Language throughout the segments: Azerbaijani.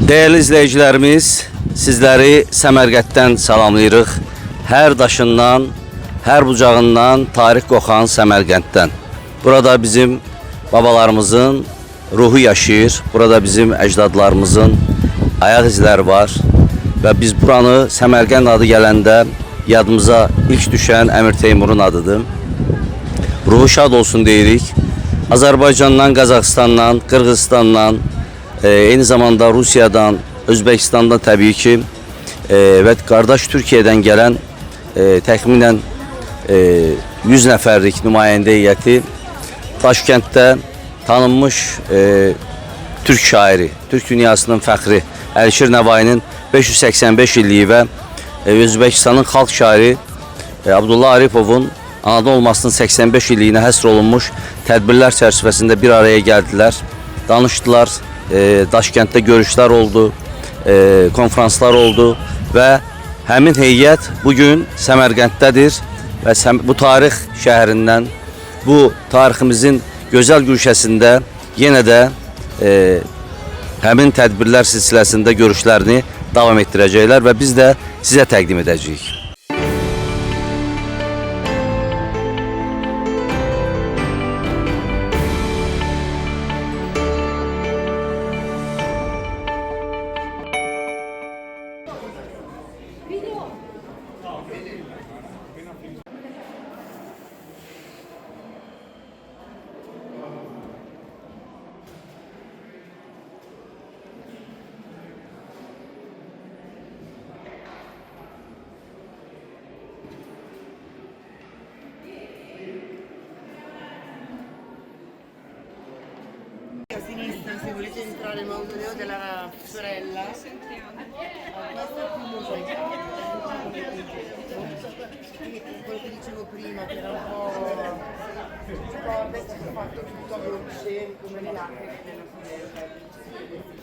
Değerli izleyicilerimiz, sizleri Səmərqəddən salamlayırıq. Hər daşından, hər bucağından tarix qoxan Səmərqəddən. Burada bizim babalarımızın ruhu yaşayır. Burada bizim əcdadlarımızın ayaq izləri var. Və biz buranı Səmərqənd adı gələndə yadımıza ilk düşən Əmir Teymurun adıdır. Ruhu şad olsun deyirik. Azərbaycandan, Qazaxıstandan, Qırğızstandan, eyni zamanda Rusiyadan, Özbekistandan təbii ki və qardaş Türkiyədən gələn təxminən 100 nəfərlik nümayəndə heyəti Daşkənddə tanınmış Türk şairi, Türk dünyasının fəxri Əlişir Nəvainin 585 illiyi və Özbekistanın xalq şairi Abdullah Aripovun anadan olmasının 85 illiyinə həsr olunmuş tədbirlər çərçivəsində bir araya gəldilər, danışdılar. Daşkənddə görüşlər oldu, konferanslar oldu və həmin heyət bugün Səmərqənddədir və bu tarix şəhərindən, bu tariximizin gözəl güşəsində yenə də həmin tədbirlər silsiləsində görüşlərini davam etdirəcəklər və biz də sizə təqdim edəcəyik. A sinistra, se volete entrare il mausoleo della sorella, questo è più mosaicato, quello che dicevo prima, che era un po' ricorda, è stato fatto tutto a croce come le lacrime della sorella.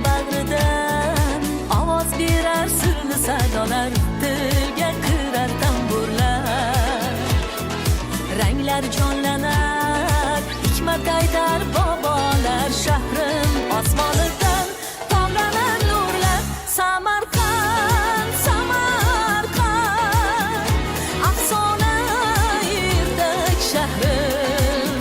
Bağrıdan avaz birer sırlı sadalar, dilge kırar tamburlar. Renkler canlanar, hikmet aytar babalar. Şehrin asmanıdan tavlanan nurlar. Samarkand, Samarkand, afsona yırtık şehrim.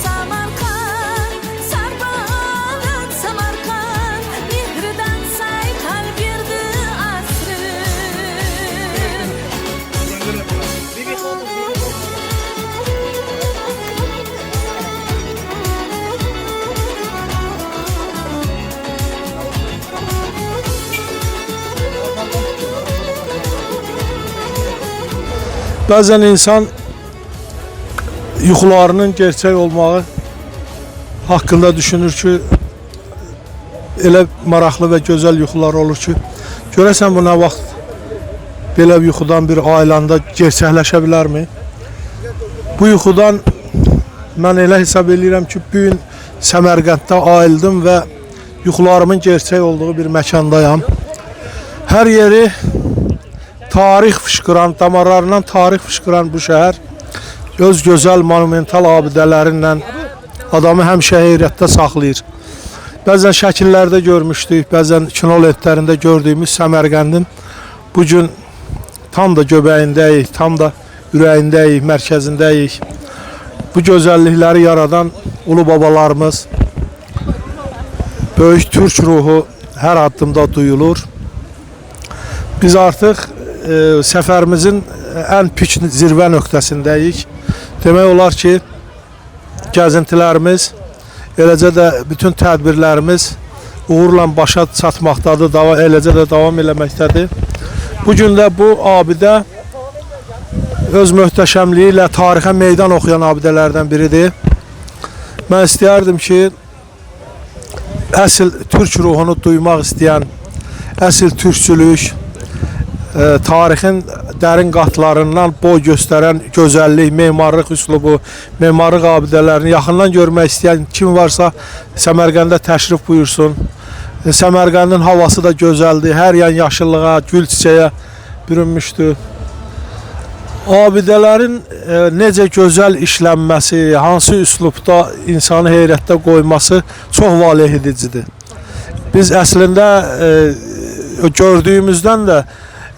Samarkand, Sarbalat, Samarkand, Mihridan say kalbirdi asrım. Bəzən insan yuxularının gerçək olmağı haqqında düşünür ki, elə maraqlı və gözəl yuxular olur ki, görəsən bu nə vaxt belə yuxudan bir ailəndə gerçəkləşə bilərmi? Bu yuxudan mən elə hesab edirəm ki, bu gün Səmərqənddə ayıldım və yuxularımın gerçək olduğu bir məkandayam. Hər yeri tarix fışqıran, damarlarından tarix fışqıran bu şəhər öz gözəl monumental abidələrinlə adamı həmişə heyrətdə saxlayır. Bəzən şəkillərdə görmüşdük, bəzən kino lentlərində gördüyümüz Səmərqəndin bugün tam da göbəyindəyik, tam da ürəyindəyik, mərkəzindəyik. Bu gözəllikləri yaradan ulu babalarımız, böyük Türk ruhu hər addımda duyulur. Biz artıq səfərimizin ən pik zirvə nöqtəsindəyik. Demək olar ki, gəzintilərimiz, eləcə də bütün tədbirlərimiz uğurla başa çatmaqdadır, eləcə də davam eləməkdədir. Bugün də bu abidə öz möhtəşəmliyi ilə tarixə meydan oxuyan abidələrdən biridir. Mən istəyərdim ki, əsl türk ruhunu duymaq istəyən, əsl türkçülük, tarixin dərin qatlarından boy göstərən gözəllik, memarlıq üslubu, memarlıq abidələrini yaxından görmək istəyən kim varsa Səmərqəndə təşrif buyursun. Səmərqəndin havası da gözəldir, hər yan yaşıllığa, gül çiçəyə bürünmüşdür. Abidələrin necə gözəl işlənməsi, hansı üslubda insanı heyrətdə qoyması çox valeh edicidir. Biz əslində gördüyümüzdən də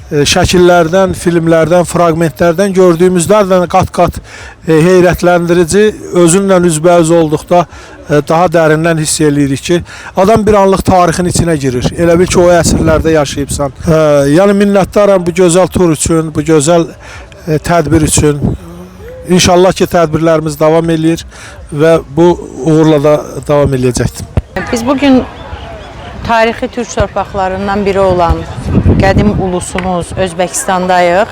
şəkillərdən, filmlərdən, fraqmentlərdən gördüyümüzdən qat-qat heyrətləndirici, özünlə üzbəüz olduqda daha dərindən hiss eləyirik ki, adam bir anlıq tarixin içinə girir. Elə bil ki, o əsrlərdə yaşayıbsan. Yəni minnətdaram bu gözəl tur üçün, bu gözəl tədbir üçün. İnşallah ki, tədbirlərimiz davam eləyir və bu uğurla da davam eləyəcəkdir. Biz bugün tarixi türk torpaqlarından biri olan qədim ulusumuz Özbəkistandayıq.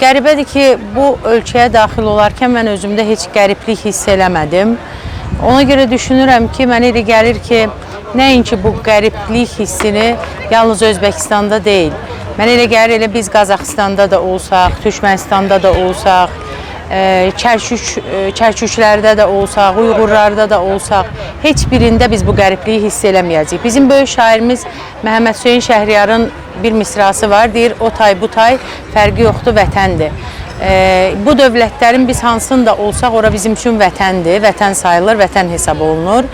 Qəribədir ki, bu ölkəyə daxil olarkən mən özümdə heç qəriblik hiss eləmədim. Ona görə düşünürəm ki, mənə elə gəlir ki, nəinki bu qəriblik hissini yalnız Özbəkistanda deyil. Mənə elə gəlir, elə biz Qazaxıstanda da olsaq, Türkmənistanda da olsaq, Kərküklərdə də olsaq, Uyğurlarda da olsaq, heç birində biz bu qəribliyi hiss eləməyəcəyik. Bizim böyük şairimiz Məhəmməd Hüseyn Şəhriyarın bir misrası var, deyir, o tay bu tay, fərqi yoxdur, vətəndir. Bu dövlətlərin biz hansında olsaq, ora bizim üçün vətəndir, vətən sayılır, vətən hesab olunur.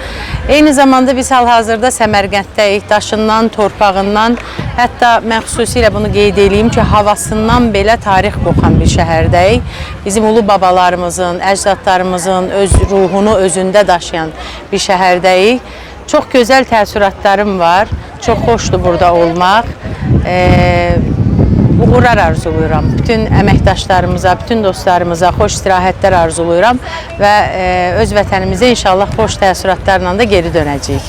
Eyni zamanda biz hal-hazırda Səmərqənddəyik, daşından, torpağından, hətta mən xüsusilə bunu qeyd edeyim ki, havasından belə tarix qoxan bir şəhərdəyik. Bizim ulu babalarımızın, əcdadlarımızın öz ruhunu özündə daşıyan bir şəhərdəyik. Çox gözəl təəssüratlarım var, çox xoşdur burada olmaq. Uğurlar arzuluyuram. Bütün əməkdaşlarımıza, bütün dostlarımıza xoş istirahətlər arzuluyuram və öz vətənimizə inşallah xoş təəssüratlarla da geri dönəcəyik.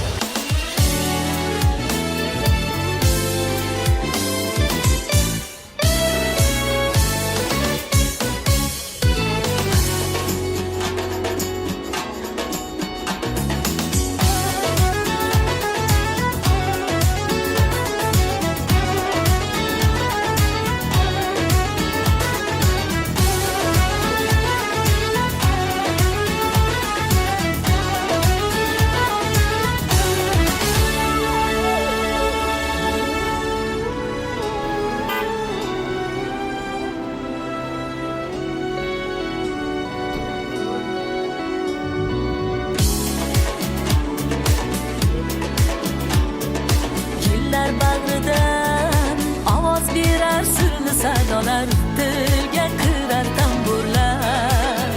Bağrıdan avaz birer sürlü sadalar, dilge kırar tamburlar.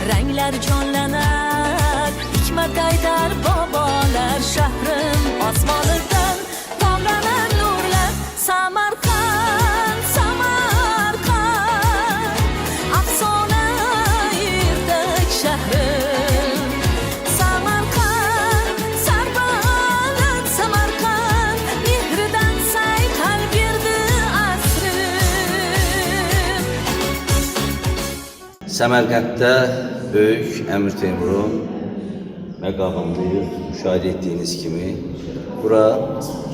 Renkler canlanar, hikmet aydar babalar. Şehrim asmalıktan damlanan nurlar. Samarkand, Samarkand, afsona yırtık şehrim. Samarkand, Sarbalat Samarkand, mihridan say kalbirdi asrım. Səmərqənddə böyük Əmir Teymurun məqamındayıq. Müşahidə etdiyiniz kimi, bura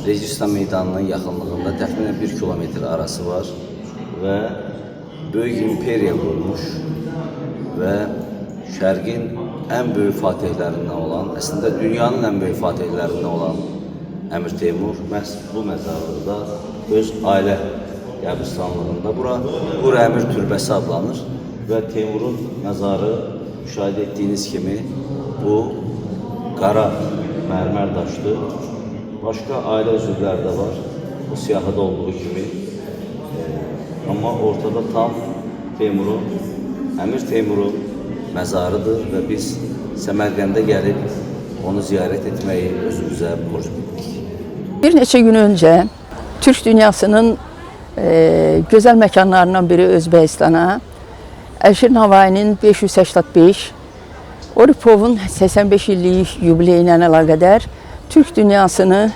Registan meydanının yaxınlığında təxminən 1 kilometr arası var və böyük imperiya qurulmuş və şərqin ən böyük fatihlərindən olan, əslində dünyanın ən böyük fatihlərindən olan Əmir Teymur məhz bu məzarlıqda öz ailə qəbristanlığında, bura Qur Əmir türbəsi adlanır və Teymurun məzarı müşahidə etdiyiniz kimi bu qara mərmər daşdır. Başqa ailə üzvləri də var, bu siyahıda olduğu kimi. Amma ortada tam Teymurun, Əmir Teymurun məzarıdır və biz Səmərqəndə gəlib onu ziyarət etməyi özümüzə borc bildik. Bir neçə gün öncə Türk dünyasının gözəl məkanlarından biri Özbəkistana Əlşir Navainin 585, Oripovun 85 illik yubileyi ilə əlaqədar Türk dünyasını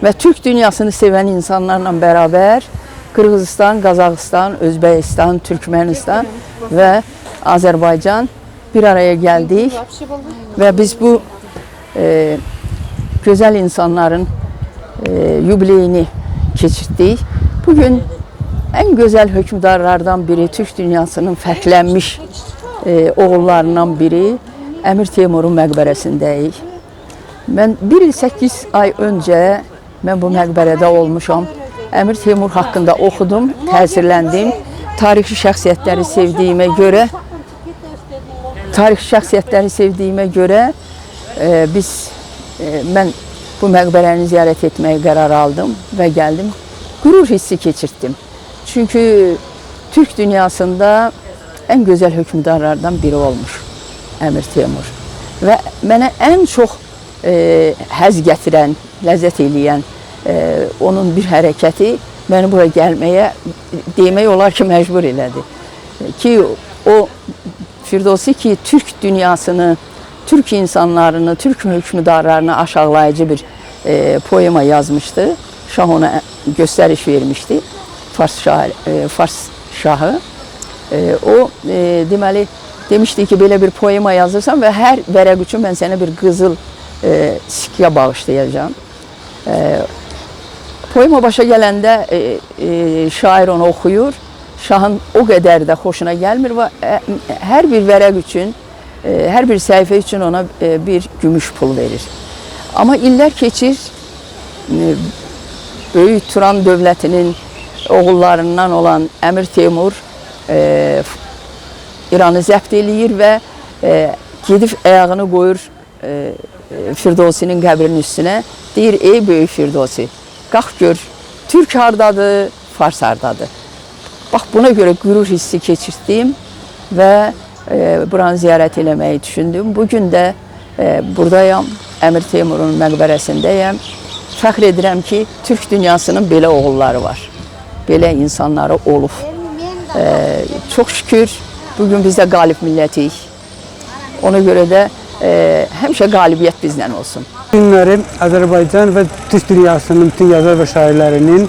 və Türk dünyasını sevən insanlarla bərabər Qırğızistan, Qazaxıstan, Özbəkistan, Türkmənistan və Azərbaycan bir araya gəldik və biz bu gözəl insanların yubileyini keçirdik. Bugün ən gözəl hökmdarlardan biri, Türk dünyasının fərqlənmiş oğullarından biri Əmir Teymurun məqbərəsindəyik. Mən 1 il 8 ay öncə mən bu məqbərədə olmuşam. Əmir Teymur haqqında oxudum, təsirləndim. Tarixi şəxsiyyətləri sevdiyimə görə mən bu məqbərəni ziyarət etməyə qərar aldım və gəldim. Qürur hissi keçirtdim. Çünki Türk dünyasında ən gözəl hökmdarlardan biri olmuş Əmir Teymur. Və mənə ən çox həzz gətirən, ləzzət eləyən onun bir hərəkəti məni bura gəlməyə demək olar ki, məcbur elədi. Ki o Firdevsi ki, Türk dünyasını, Türk insanlarını, Türk hökmdarlarını aşağılayıcı bir poema yazmışdı. Şah ona göstəriş vermişdi. Fars şahı. O deməli demişdi ki, belə bir poema yazırsan və hər vərəq üçün mən sənə bir qızıl sikyə bağışlayacağam. Poema başa gələndə şair onu oxuyur. Şahın o qədər də xoşuna gəlmir və hər bir vərəq üçün, hər bir səhifə üçün ona bir gümüş pul verir. Amma illər keçir, Böyük Turan dövlətinin oğullarından olan Əmir Teymur İranı zəbt eləyir və gedib ayağını qoyur Firdevsinin qəbrinin üstünə. Deyir, ey Böyük Firdevsi, qalx gör, Türk hardadır, Fars hardadır. Bax, buna görə qürur hissi keçirtdim və buranı ziyarət eləməyi düşündüm. Bugün də buradayam, Əmir Teymurun məqbərəsindəyəm. Fəxr edirəm ki, Türk dünyasının belə oğulları var, belə insanları olub. Çox şükür, bugün biz də qalib millətik. Ona görə də həmişə qalibiyyət bizlə olsun. Günləri Azərbaycan və Türk dünyasının bütün yazar və şairlərinin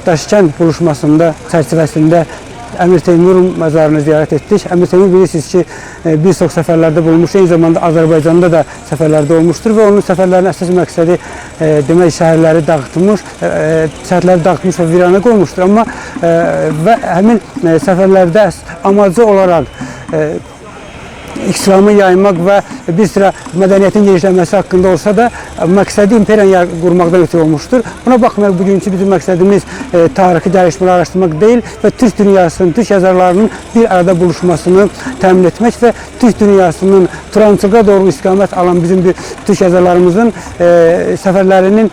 Daşkənd buluşmasında çərçivəsində Əmir Teymurun məzarını ziyarət etdik. Əmir Teymur bilirsiniz ki, bir çox səfərlərdə bulunmuş, eyni zamanda Azərbaycanda da səfərlərdə olmuşdur və onun səfərlərinin əsas məqsədi demək şəhərləri dağıtmış, şəhərləri dağıtmış və virana qoymuşdur. Amma və həmin səfərlərdə amacı olaraq İslamı yaymaq və bir sıra mədəniyyətin genişlənməsi haqqında olsa da məqsədi imperiya qurmaqdan ötürü olmuşdur. Buna baxmayaraq bugünkü bizim məqsədimiz tarixi dəyişmələri araşdırmaq deyil və Türk dünyasının, Türk yazarlarının bir arada buluşmasını təmin etmək və Türk dünyasının Turançılığa doğru istiqamət alan bizim Türk yazarlarımızın səfərlərinin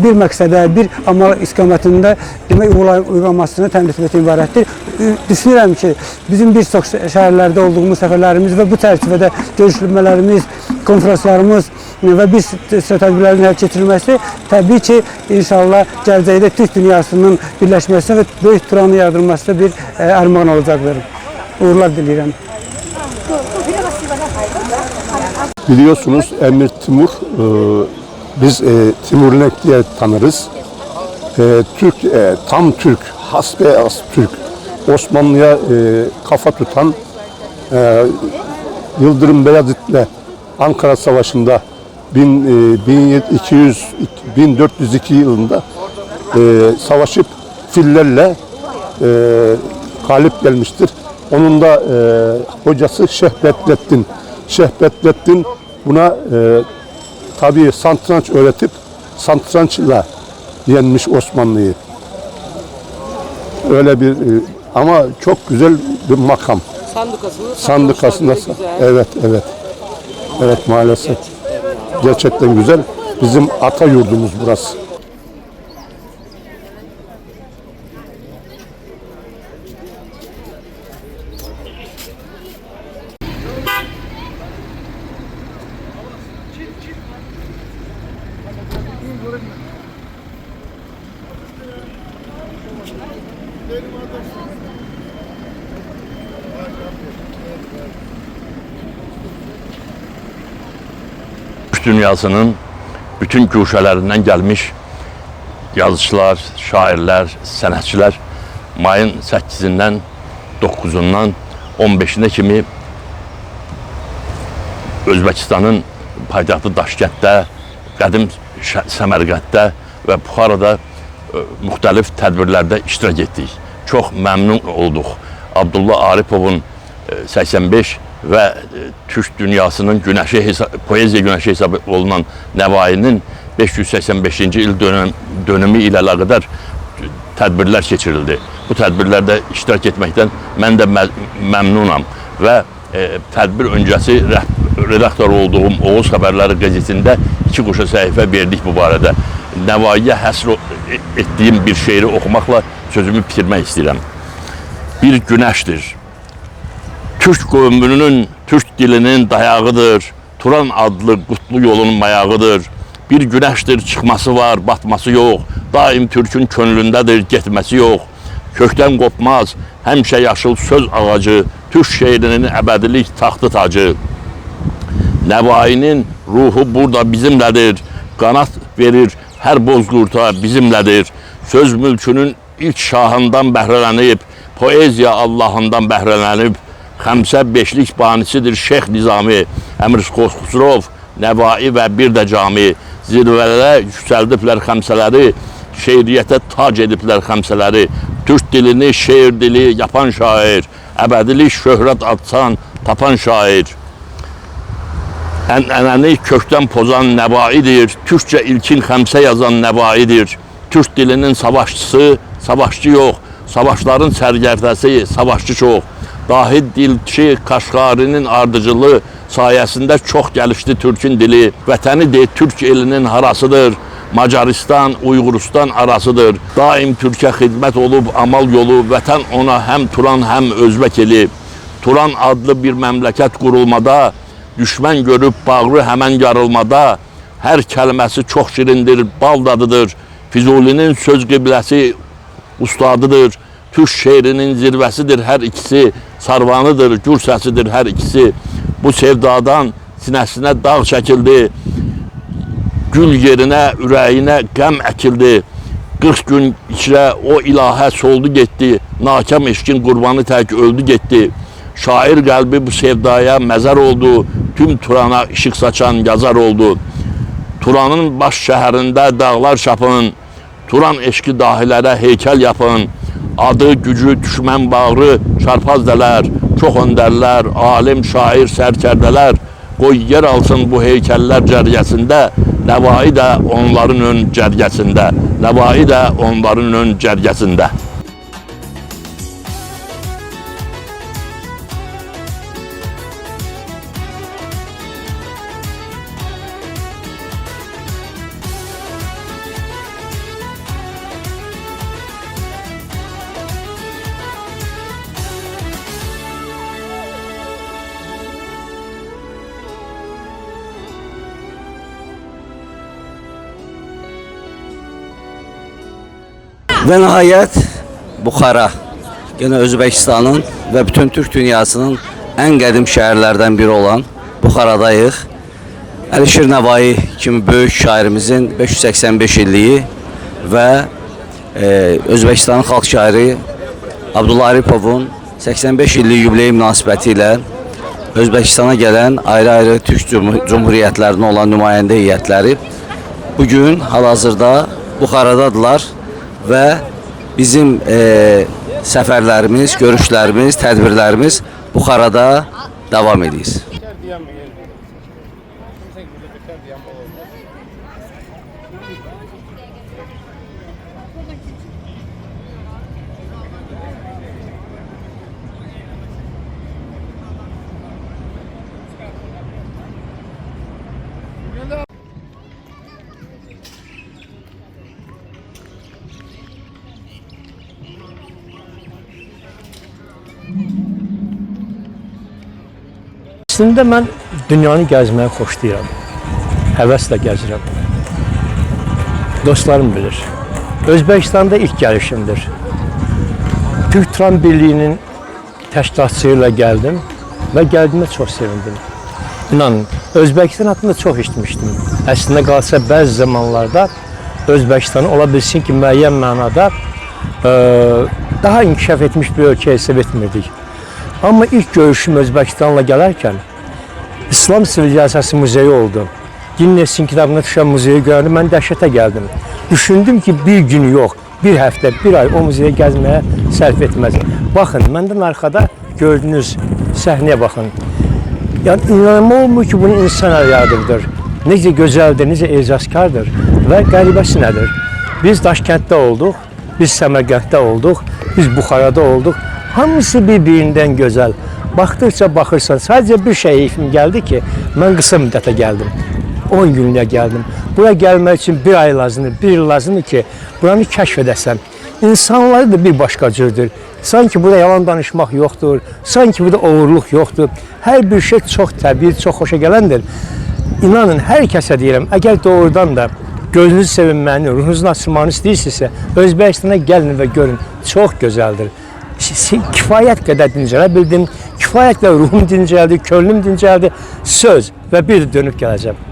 bir məqsədə, bir amal istiqamətində demək uyğunlaşmasını təmin etməkdən ibarətdir. Düşünürəm ki, bizim bir çox şəhərlərdə olduğumuz səfərlərimiz və bu çərçivədə görüşmələrimiz, konferanslarımız və bir tədbirlərin həyata keçirilməsi təbii ki, inşallah gələcəkdə Türk dünyasının birləşməsinə və Böyük Turanı yaradılmasına bir armağan olacaqdır. Uğurlar diləyirəm. Biliyorsunuz Emir Timur, biz Timurlenk diye tanırız. Türk, tam Türk, hasbeyaz Türk, Osmanlı'ya kafa tutan Yıldırım Beyazıt'la Ankara Savaşı'nda 1402 yılında savaşıp fillerle galip gelmiştir. Onun da hocası Şeyh Bedrettin buna tabii satranç öğretip satrançla yenmiş Osmanlı'yı. Öyle bir ama çok güzel bir makam. Sandukasında. Evet. Evet maalesef. Gerçekten güzel. Bizim ata yurdumuz burası. Dünyasının bütün guşələrindən gəlmiş yazıçılar, şairlər, sənətçilər mayın 8-dən 9-undan 15-nə kimi Özbəkistanın paytaxtı Daşkənddə, qədim Səmərqəddə və Buxarada müxtəlif tədbirlərdə iştirak etdik. Çox məmnun olduq. Abdullah Aripovun 85 və Türk dünyasının poeziya günəşi hesab olunan Nəvainin 585-ci il dönümü ilə əlaqədar tədbirlər keçirildi. Bu tədbirlərdə iştirak etməkdən mən də məmnunam və tədbir öncəsi redaktor olduğum Oğuz Xəbərləri qəzetində 2 qoşa səhifə verdik bu barədə. Nəvaiyə həsr etdiyim bir şeiri oxumaqla sözümü bitirmək istəyirəm. Bir günəşdir. Türk qövmünün, Türk dilinin dayağıdır. Turan adlı qutlu yolun mayağıdır. Bir günəşdir, çıxması var, batması yox. Daim Türkün könlündədir, getməsi yox. Kökdən qopmaz, həmişə yaşıl söz ağacı. Türk şeirinin əbədilik taxtı tacı. Nəvainin ruhu burada bizimlədir. Qanat verir, hər bozqurta bizimlədir. Söz mülkünün ilk şahından bəhrələnib, poeziya Allahından bəhrələnib. Xəmsə beşlik banisidir Şeyx Nizami, Əmir Xosrov, Nəvai və bir də Cami. Zirvələrə yüksəldiblər xəmsələri, şeiriyyətə tac ediblər xəmsələri. Türk dilini şeir dili yapan şair, əbədilik şöhrət atsan tapan şair. Ənənəni kökdən pozan Nəvaidir, Türkcə ilkin xəmsə yazan Nəvaidir. Türk dilinin savaşçısı, savaşçı yox, savaşların sərgərdəsi, savaşçı çox. Dahi dilçi Kaşgarinin ardıcılığı sayəsində çox gəlişdi Türkün dili. Vətəni de Türk elinin harasıdır. Macaristan, Uyğuristan arasıdır. Daim Türkə xidmət olub amal yolu. Vətən ona həm Turan, həm Özbək eli. Turan adlı bir məmləkət qurulmada, düşmən görüb bağrı həmən yarılmada. Hər kəlməsi çox şirindir, bal dadıdır. Füzulinin söz qibləsi ustadıdır. Türk şeirinin zirvəsidir hər ikisi, sarvanıdır, gür səsidir hər ikisi. Bu sevdadan sinəsinə dağ çəkildi, gül yerinə, ürəyinə qəm əkildi. 40 gün içrə o ilahə soldu getdi, nakam eşkin qurbanı tək öldü getdi. Şair qəlbi bu sevdaya məzər oldu, tüm Turana işıq saçan yazar oldu. Turanın baş şəhərində dağlar çapın, Turan eşki dahilərə heykəl yapın. Adı, gücü, düşmən bağrı, çarpaz dələr, çox öndərlər, alim, şair, sərkərdələr. Qoy yer alsın bu heykəllər cərgəsində, Nəvai də onların ön cərgəsində, Nəvai də onların ön cərgəsində. Və nəhayət Buxara, yenə Özbəkistanın və bütün Türk dünyasının ən qədim şəhərlərdən biri olan Buxaradayıq. Əlişir Nəvai kimi böyük şairimizin 585 illiyi və Özbəkistanın xalq şairi Abdullah Aripovun 85 illik yubileyi münasibəti ilə Özbəkistana gələn ayrı-ayrı Türk Cumhuriyyətlərinin olan nümayəndə heyətləri bugün hal-hazırda Buxaradadırlar və bizim səfərlərimiz, görüşlərimiz, tədbirlərimiz Buxarada davam edir. Əslində mən dünyanı gəzməyi xoşlayıram. Həvəslə gəzirəm. Dostlarım bilir. Özbəkistanda ilk gəlişimdir. Türk Tram Birliği'nin təşkilatçısıyla gəldim və gəldiyimdə çox sevindim. İnanın, Özbəkistan haqqında çox eşitmişdim. Əslində qalsa bəzi zamanlarda Özbəkistanı ola bilsin ki, müəyyən mənada daha inkişaf etmiş bir ölkə hesab etmirdik. Amma ilk görüşüm Özbəkistanla gələrkən İslam Sivilizasiyası muzeyi oldu. Ginnesin kitabına düşən muzeyi görəndə mən dəhşətə gəldim. Düşündüm ki, bir gün yox, bir həftə, bir ay o muzeyi gəzməyə sərf etməz. Baxın, məndən arxada gördüyünüz səhnəyə baxın. Yəni, inanma olmur ki, bunu insan əl yardımdır. Necə gözəldir, necə ecazkardır və qəribəsi nədir? Biz Daşkənddə olduq, biz Səmərqənddə olduq, biz Buxarada olduq. Hamısı bir-birindən gözəl. Baxdıqca baxırsan, sadəcə bir şeyim gəldi ki, mən qısa müddətə gəldim. 10 günlüyə gəldim. Buraya gəlmək üçün bir ay lazımdır, bir il lazımdır ki, buranı kəşf edəsən. İnsanları da bir başqa cürdür. Sanki burada yalan danışmaq yoxdur, sanki burada oğurluq yoxdur. Hər bir şey çox təbii, çox xoşa gələndir. İnanın, hər kəsə deyirəm, əgər doğrudan da gözünüzü sevinməni, ruhunuzun açılmanı istəyirsinizsə, Özbəkistana gəlin və görün, çox gözəldir. Kifayət qədər dincələ bildim, kifayət qədər ruhum dincəldi, könlüm dincəldi, söz və bir də dönüb gələcəm.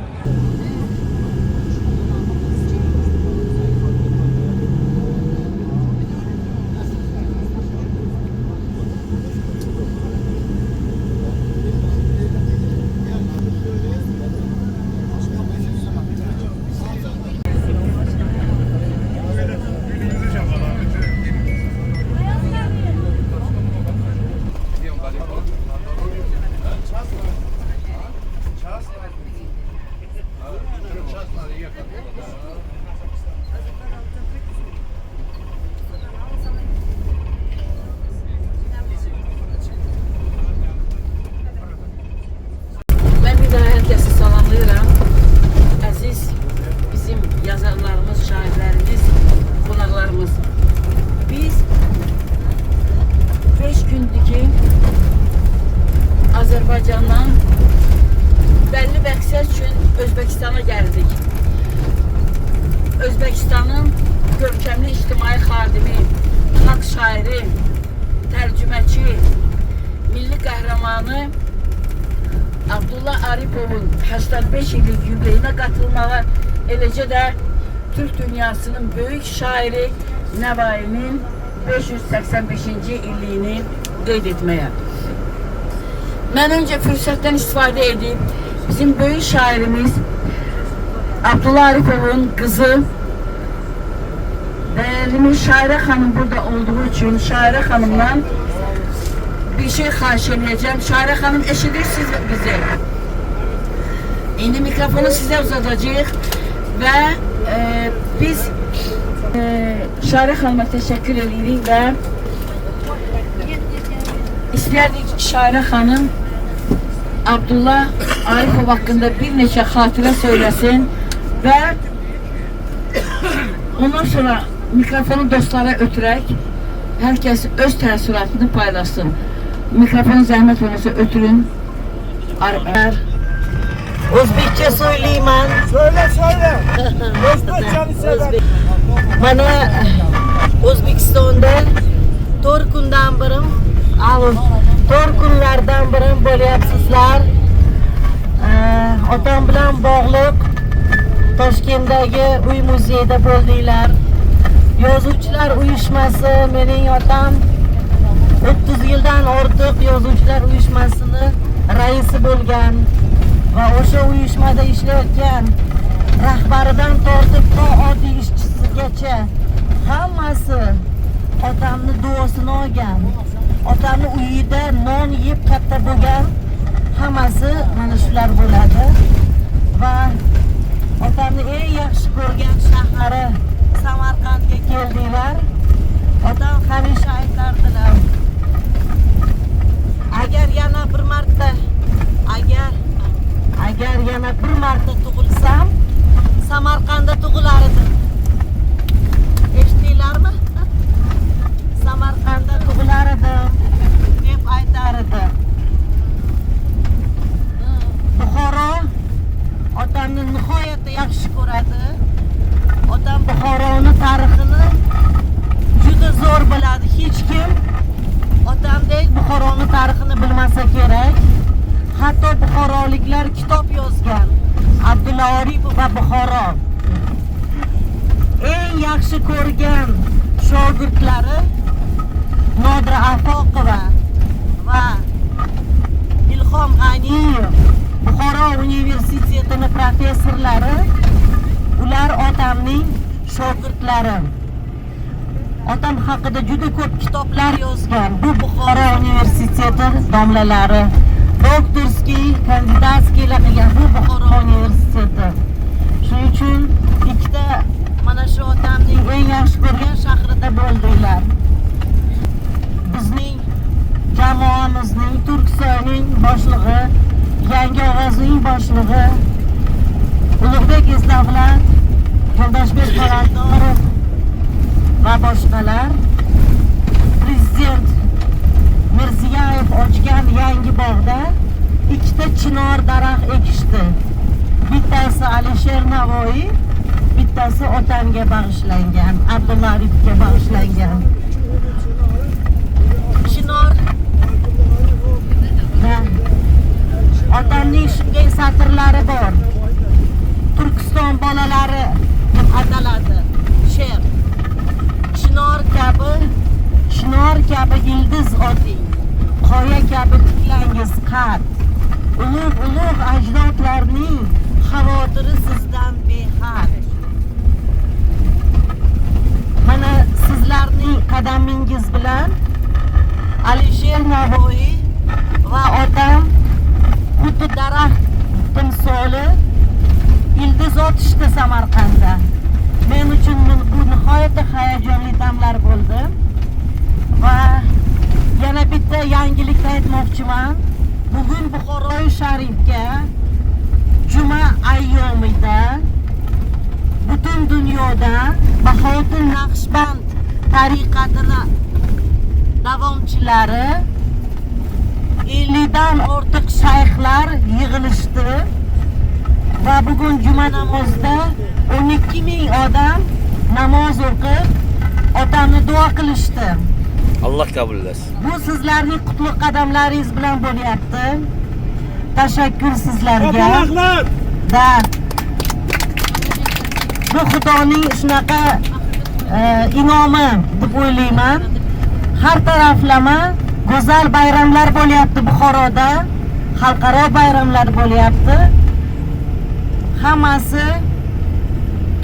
Azərbaycandan bəlli məqsəd üçün Özbəkistana gəldik. Özbəkistanın görkəmli ictimai xadimi, xalq şairi, tərcüməçi, milli qəhrəmanı Abdullah Aripovun 85 illik yubileyinə qatılmağa, eləcə də Türk dünyasının böyük şairi Nəvainin 585-ci illiyini qeyd etməyə. Mən öncə fürsətdən istifadə edib bizim böyük şairimiz Abdullah Aripovun qızı değerlimiz Şairə xanım burada olduğu için Şairə xanımdan bir şey xahiş edeceğim. Şairə xanım, eşidirsiniz bizi. İndi mikrofonu size uzatacağıq və biz Şairə xanıma teşekkür edirik və istərdik ki, Şairə xanım Abdullah Arifov hakkında bir neçə xatirə söylesin və ondan sonra mikrofonu dostlara ötürək, herkes öz təəssüratını paylaşsın. Mikrofonu zəhmət olmasa ötürün. Özbekçe söyleyeyim ben. Söyle. Özbekçeni sever. Bana Özbekistan'da Torkun'dan birim, Torkunlardan birim bo'lyapsizlar. Otam bilan bog'liq Toshkentdagi uy muzeyida bo'ldinglar. Yozuvchilar uyushmasi, mening otam 30 yildan ortiq yozuvchilar uyushmasini raisi bo'lgan va o'sha uyushmada ishlayotgan rahbaridan tortib to oddiy ishchisigacha hammasi otamni duosini olgan. Otamni uyida non yeb katta bo'lgan, hammasi mana shular bo'ladi. Va otamni eng yaxshi ko'rgan shahri Samarqandga keldinglar. Otam hamisha aytardilar, agar yana bir marta tug'ilsam Samarqandda tug'ilar edim. Eshitdinglarmi? Samarqandda tug'ilar edim deb aytar edi. Buxoro otamni nihoyatda yaxshi ko'radi. Otam Buxoro tarixini bilmasa kerak. Hatto buxoroliklar kitob yozgan. Abdulla Oripov va Buxoro. Eng yaxshi ko'rgan shogirdlari Nodira Afoqova va Ilhom G'aniyev, Buxoro universitetining professorlari, ular otamning shogirdlari. Otam haqida juda ko'p kitoblar yozgan. Bu Buxoro universiteti domlalari, doktorskiy, kandidatskiylar qilgan bu Buxoro universiteti. Shuning uchun ikkita mana shu otamning eng yaxshi ko'rgan shahrida bo'ldilar. Bizning jamoamizning Turkistonning boshlig'i, Yangi Ovozning boshlig'i Ulug'bek Eslavlat, Yo'ldoshbek Qalandorov va boshqalar Prezident Mirziyoyev ochgan yangi bog'da ikkita chinor daraxt ekishdi. Bittasi Alisher Navoiy, bittasi otamga bag'ishlangan, Abdulla Oripovga bag'ishlangan. Chinor otamning shunday satrlari bor. Turkiston bolalari deb ataladi. She'r. Chinor kabi ildiz oting, qoya kabi tiklangiz qad. Ulug' ajdodlarning xavotiri sizdan behad. Mana sizlarning qadamingiz bilan Alisher Navoiy va otam xuddi daraxt timsoli ildiz otishdi Samarqandda. Men uchun bu nihoyatda hayajonli damlar bo'ldi. Va yana bitta yangilik aytmoqchiman. Bugun Buxoroy Sharifga juma ayyomida butun dunyoda Bahodir Naqshband tariqatini davomchilari 50 dan ortiq shayxlar yig'ilishdi va bugun juma namozida 12,000 odam namoz o'qib otamni duo qilishdi. Allah kabul etsin. Bu sizlarning qutlug' qadamlaringiz bilan bo'lyapti. Tashakkur sizlarga. Da. Bu Xudoning shunaqa inomi deb o'ylayman. Har taraflama go'zal bayramlar bo'lyapti Buxoroda. Xalqaro bayramlar bo'lyapti. Hammasi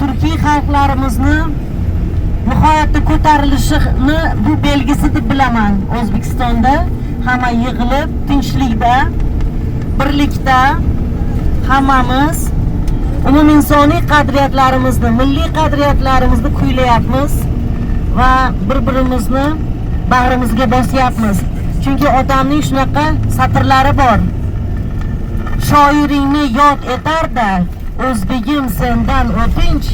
Turkiy xalqlarimizni nihoyatda ko'tarilishini bu belgisi deb bilaman. O'zbekistonda hamma yig'ilib, tinchlikda, birlikda hammamiz umuminsoniy qadriyatlarimizni, milliy qadriyatlarimizni kuylayapmiz va bir-birimizni bag'rimizga bosyapmiz. Chunki otamning shunaqa satrlari bor. Shoiringni yod etar-da, o'zbegim sendan o'tinch,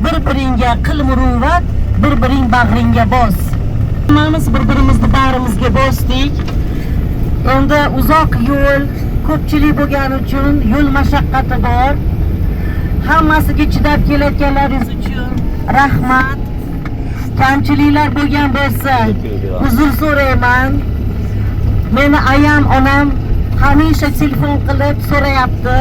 bir-biringga qil muruvvat, bir-biring bag'ringga bos. Hammamiz bir-birimizni bag'rimizga bosdik. Endi uzoq yo'l, ko'pchilik bo'lgani uchun yo'l mashaqqati bor. Hammasiga chidab kelayotganlaringiz uchun rahmat. Kamchiliklar bo'lgan bo'lsa, uzr so'rayman. Meni ayam, onam hamisha telefon qilib so'rayapti,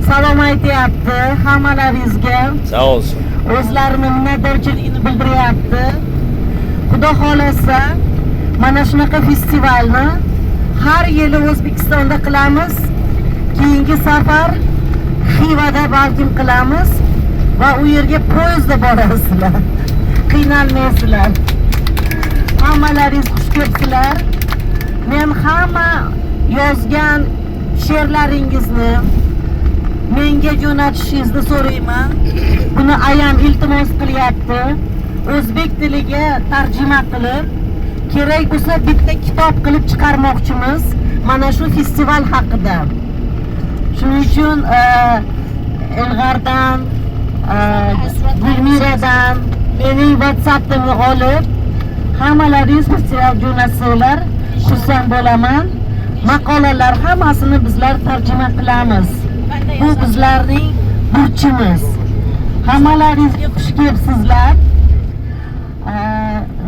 salom aytyapti hammalaringizga. Sağ olsun. O'zlarini minnatdorchiligini bildiryapti. Xudo xolasa, mana shunaqa festivalni har yili O'zbekistonda qilamiz. Keyingi safar Xivada balkim qilamiz va u yerga poyezdda borasizlar. Qiynalmaysizlar. Hammalaringiz xush kelibsizlar. Men hamma yozgan she'rlaringizni menga jo'natishingizni so'rayman. Buni ayam iltimos qilyapti. O'zbek tiliga tarjima qilib, kerak bo'lsa bitta kitob qilib chiqarmoqchimiz mana shu festival haqida. Shuning uchun Elg'ardan, Gulmiradan mening WhatsApp'imni olib, hammalaringiz festival jo'natsanglar, xursand bo'laman. Maqolalar hammasini bizlar tarjima qilamiz. Bu bizlarning burchimiz. Hammalaringizga xush kelibsizlar.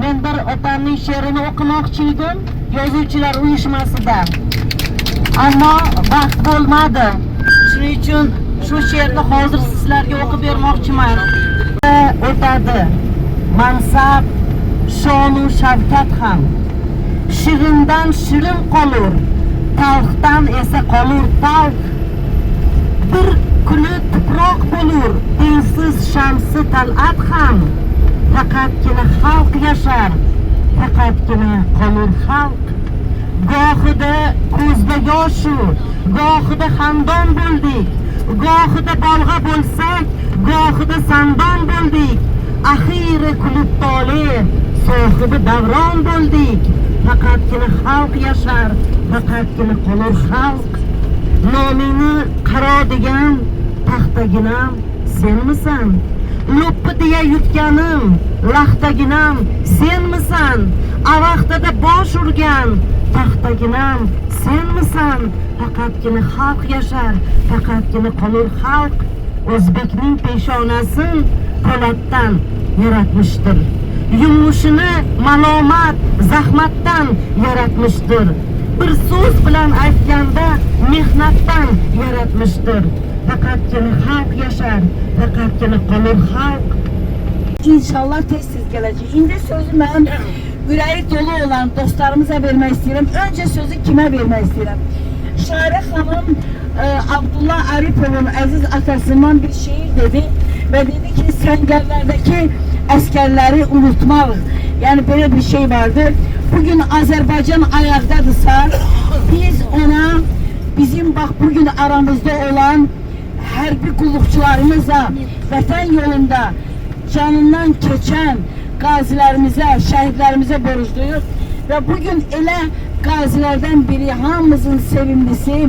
Men bir otamning she'rini o'qimoqchi edim. Yozuvchilar uyushmasida. Ammo vaqt bo'lmadi. Shuning uchun shu she'rni hozir sizlarga o'qib bermoqchiman. O'tadi. Mansab, shonu shavkat ham shirindan shirin qolur, talxdan esa qolur talx. Bir kuni tuproq bo'lur, tengsiz shamsi tal'at ham. Faqatgina xalq yashar, faqatgina qolur xalq. Gohida ko'zda yoshu, gohida xandon bo'ldik, gohida bolg'a bo'lsak, gohida sandon bo'ldik. Axiri kulib tole, sohibi davron bo'ldik. Faqatgina xalq yashar, faqatgina qolur xalq. Nomingni qaro degan taxtaginam senmisan? Luppi deya yutganim laxtaginam senmisan? Avaqtada bosh urgan taxtaginam senmisan? Faqatgina xalq yashar, faqatgina qolur xalq. O'zbekning peshonasin po'latdan yaratmishdir. Yumushini malomat, zahmatdan yaratmishdir. Bir so'z bilan aytganda mehnatdan yaratmishdir. Faqatgina xalq yashar, faqatgina qolur xalq. İnşallah tez gelecek. İndi sözü mən ürəyi dolu olan dostlarımıza vermək istəyirəm. Öncə sözü kimə vermək istəyirəm? Şairə xanım Abdullah Aripov'un əziz atasından bir şiir dedi ve dedi ki səngərlərdəki əskerləri unutmaq. Yani böyle bir şey vardı. Bugün Azerbaycan ayaqdadırsa biz ona bizim bak bugün aramızda olan hərbi qulluqçularımıza vətən yolunda canından keçən qazilərimizə, şəhidlərimizə borcluyuz. Və bugün elə qazilərdən biri, hamımızın sevimlisi,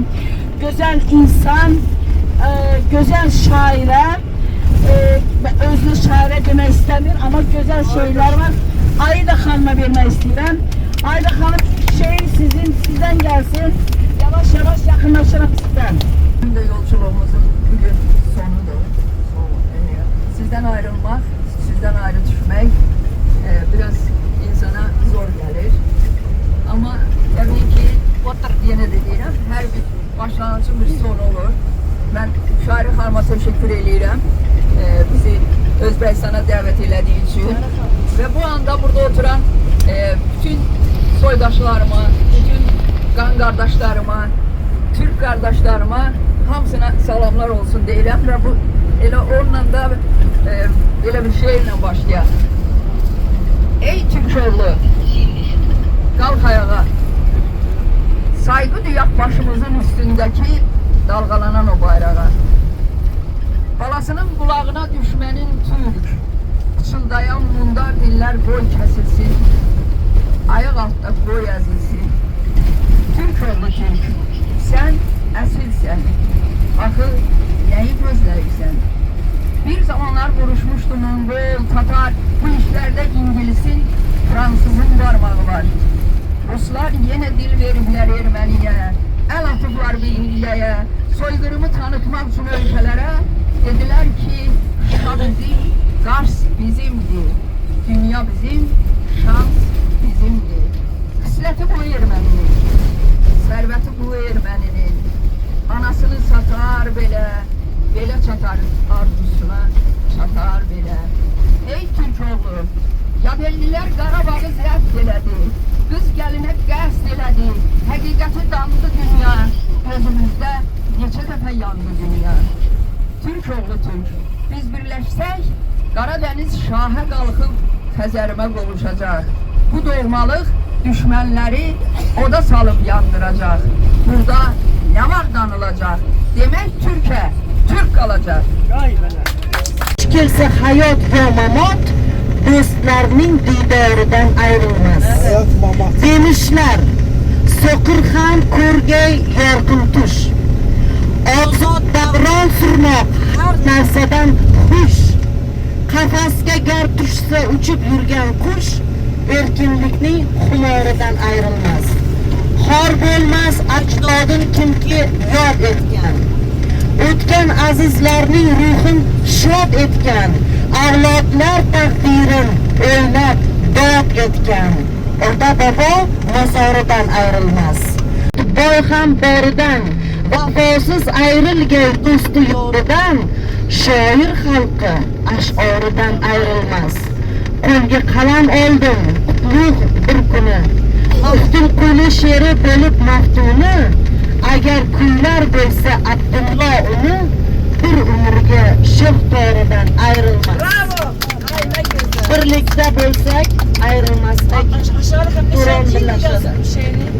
gözəl insan, gözəl şairə, özlü şairə demək istəmir, amma gözəl şeylər var. Ayda xanıma vermək istəyirəm. Ayda xanım şeir sizdən gəlsin. Yavaş yavaş yaxınlaşıram sizdən. Şimdi yolculuğumuzun bugün sonudur. Sizden ayrılmak, sizden ayrı düşmek biraz insana zor gelir. Ama tabii ki yine de deyirəm, her bir başlanğıcın bir son olur. Ben Şairə xanıma teşekkür edirəm. Bizi Özbekistan'a davet elədiyi için. Ve bu anda burada oturan bütün soydaşlarıma, bütün kan kardeşlerime, Türk kardeşlerime hamısına salamlar olsun deyirəm və bu elə onunla da elə bir şeylə başlayaq. Ey Türk oğlu, qalx ayağa. Saygı duyaq başımızın üstündeki dalgalanan o bayrağa. Balasının kulağına düşmenin Türk, çıldayan mundar diller boy kesilsin. Ayak altta boy əzilsin. Türk oğlu Türk, sen əsilsən. Axı, nəyi gözləyirsən? Bir zamanlar vuruşmuşdu Mongol, Tatar, bu işlerde İngiliz'in, Fransızın parmağı var. Ruslar yine dil veriblər Erməniyə, əl atıblar bir illiyəyə, soyqırımı tanıtmaq üçün ölkələrə, dedilər ki, Şah bizim, Qars bizimdir, dünya bizim, şans bizimdir. Xisləti bu Erməninin, sərvəti bu Erməninin, anasını satar belə, belə çatar arzusuna, çatar belə. Ey Türk oğlu, Yadellilər Qarabağı zəbt elədi, qız gəlinə qəsd elədi, həqiqəti dandı dünya, gözümüzdə neçə dəfə yandı dünya. Türk oğlu Türk, biz birləşsək, Qaradəniz şahə qalxıb Xəzərimə qovuşacaq. Bu doğmalıq düşmənləri oda salıb yandıracaq. Burada nə var danılacaq? Demək Türk'e, Türk kalacak. Gelse hayat ve mamat, dostlarının didaridan ayrılmaz. Demişler, Sokurxan Körgey yorqin tush. Ozod davron surmoq har narsadan xush. Qafasga gar tushsa uchib yurgan qush, erkinlikning xumoridan ayrılmaz. Xor bo'lmas ajdodin kimki yod etgan. O'tgan azizlarning ruhin shod etgan, avlodlar taqdirin o'ylab dod etgan. Ota bobo bozoridan ayrılmaz. Boy ham boridan, vafosuz ayrılgay do'sti yo'ridan, shoir xalqi ash'oridan ayrılmaz. Qo'lga qalam oldim, qutlug' bir kuni, Maftun she'ri bo'lib maftuni, agar kuylar bo'lsa Abdullo uni, bir umrga shoh toridan ayrılmaz. Birlikda bo'lsak ayrılmasdik. Turan birlashadi.